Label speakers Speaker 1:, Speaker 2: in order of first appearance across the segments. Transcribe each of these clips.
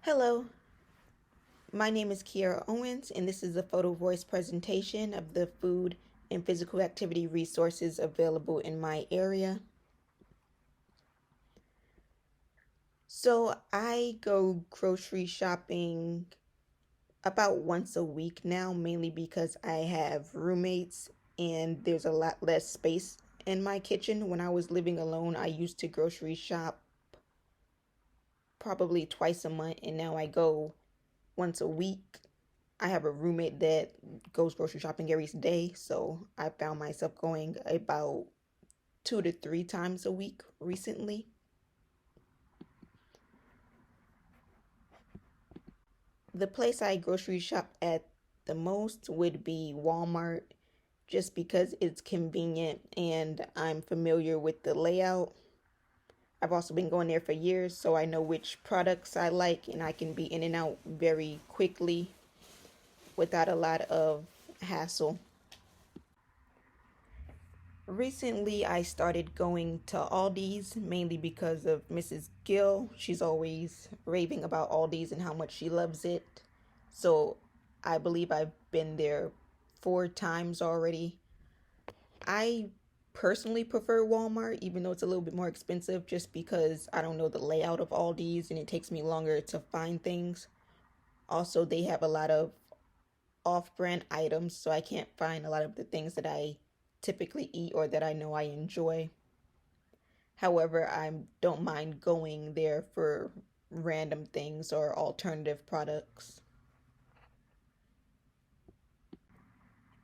Speaker 1: Hello, my name is Kiara Owens, and this is a PhotoVoice presentation of the food and physical activity resources available in my area. So I go grocery shopping about once a week now, mainly because I have roommates and there's a lot less space in my kitchen. When I was living alone, I used to grocery shop probably twice a month, and now I go once a week. I have a roommate that goes grocery shopping every day, so I found myself going about 2 to 3 times a week recently. The place I grocery shop at the most would be Walmart, just because it's convenient and I'm familiar with the layout. I've also been going there for years, so I know which products I like and I can be in and out very quickly without a lot of hassle. Recently, I started going to Aldi's mainly because of Mrs. Gill. She's always raving about Aldi's and how much she loves it. So I believe I've been there 4 times already. I personally prefer Walmart, even though it's a little bit more expensive, just because I don't know the layout of Aldi's and it takes me longer to find things. Also, they have a lot of off-brand items, so I can't find a lot of the things that I typically eat or that I know I enjoy. However, I don't mind going there for random things or alternative products.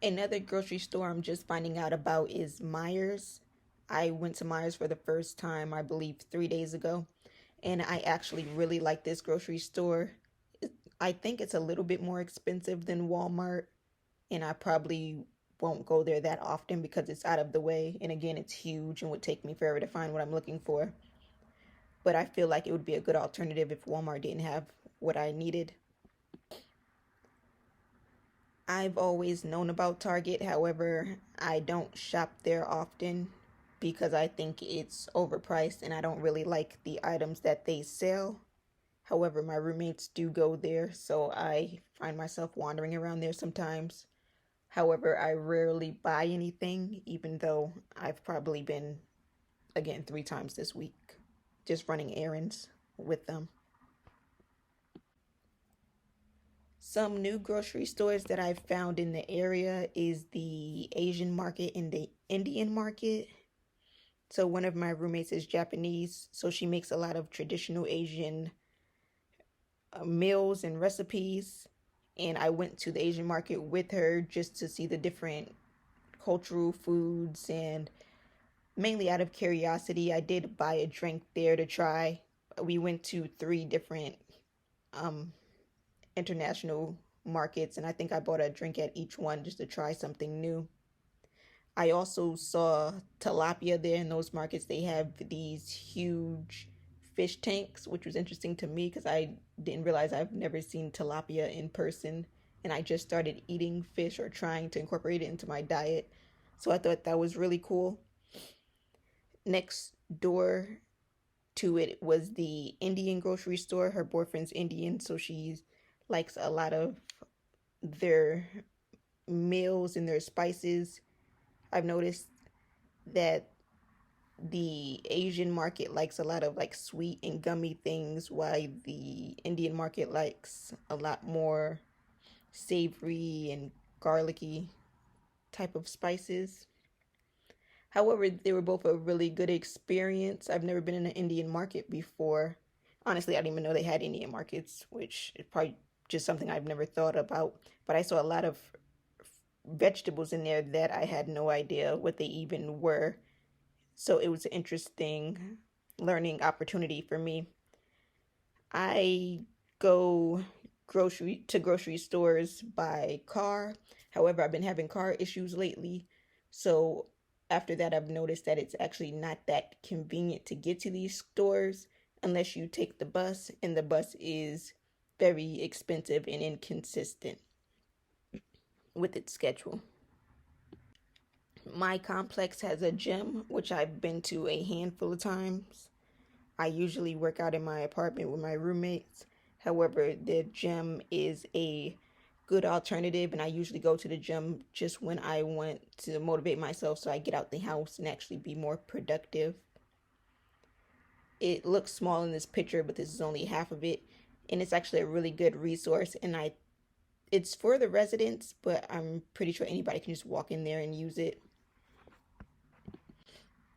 Speaker 1: Another grocery store I'm just finding out about is Myers. I went to Myers for the first time, I believe, 3 days ago, and I actually really like this grocery store. I think it's a little bit more expensive than Walmart, and I probably won't go there that often because it's out of the way. And again, it's huge and would take me forever to find what I'm looking for. But I feel like it would be a good alternative if Walmart didn't have what I needed. I've always known about Target, however, I don't shop there often because I think it's overpriced and I don't really like the items that they sell. However, my roommates do go there, so I find myself wandering around there sometimes. However, I rarely buy anything, even though I've probably been, again, 3 times this week, just running errands with them. Some new grocery stores that I've found in the area is the Asian market and the Indian market. So one of my roommates is Japanese, so she makes a lot of traditional Asian meals and recipes. And I went to the Asian market with her just to see the different cultural foods, and mainly out of curiosity, I did buy a drink there to try. We went to 3 different um, international markets, and I think I bought a drink at each one just to try something new. I also saw tilapia there in those markets. They have these huge fish tanks, which was interesting to me because I didn't realize I've never seen tilapia in person, and I just started eating fish or trying to incorporate it into my diet. So I thought that was really cool. Next door to it was the Indian grocery store. Her boyfriend's Indian, so she likes a lot of their meals and their spices. I've noticed that the Asian market likes a lot of like sweet and gummy things, while the Indian market likes a lot more savory and garlicky type of spices. However, they were both a really good experience. I've never been in an Indian market before. Honestly, I didn't even know they had Indian markets, which is probably just something I've never thought about. But I saw a lot of vegetables in there that I had no idea what they even were. So it was an interesting learning opportunity for me. I go grocery stores by car. However, I've been having car issues lately. So after that, I've noticed that it's actually not that convenient to get to these stores unless you take the bus, and the bus is very expensive and inconsistent with its schedule. My complex has a gym, which I've been to a handful of times. I usually work out in my apartment with my roommates, However, the gym is a good alternative, and I usually go to the gym just when I want to motivate myself so I get out the house and actually be more productive. It looks small in this picture, but this is only half of it, and it's actually a really good resource. And it's for the residents, but I'm pretty sure anybody can just walk in there and use it.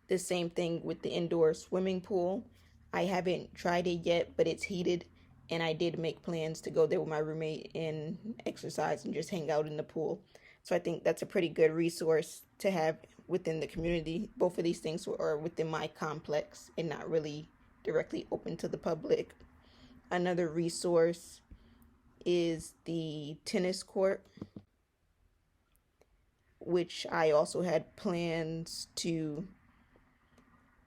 Speaker 1: The same thing with the indoor swimming pool. I haven't tried it yet, but it's heated, and I did make plans to go there with my roommate and exercise and just hang out in the pool. So I think that's a pretty good resource to have within the community. Both of these things are within my complex and not really directly open to the public. Another resource is the tennis court, which I also had plans to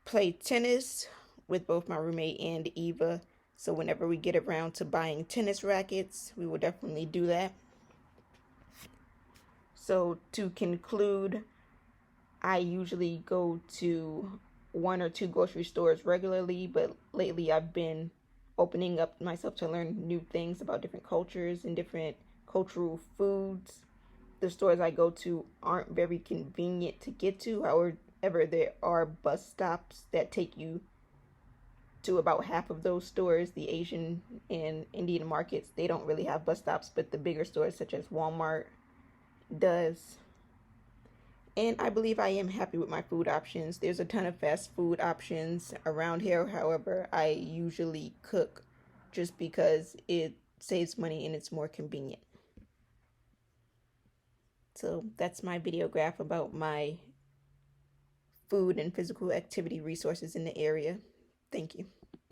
Speaker 1: play tennis with both my roommate and Eva. So whenever we get around to buying tennis rackets, we will definitely do that. So to conclude, I usually go to one or two grocery stores regularly, but lately I've been opening up myself to learn new things about different cultures and different cultural foods. The stores I go to aren't very convenient to get to. However, there are bus stops that take you to about half of those stores. The Asian and Indian markets, they don't really have bus stops, but the bigger stores such as Walmart does. And I believe I am happy with my food options. There's a ton of fast food options around here. However, I usually cook just because it saves money and it's more convenient. So that's my video graph about my food and physical activity resources in the area. Thank you.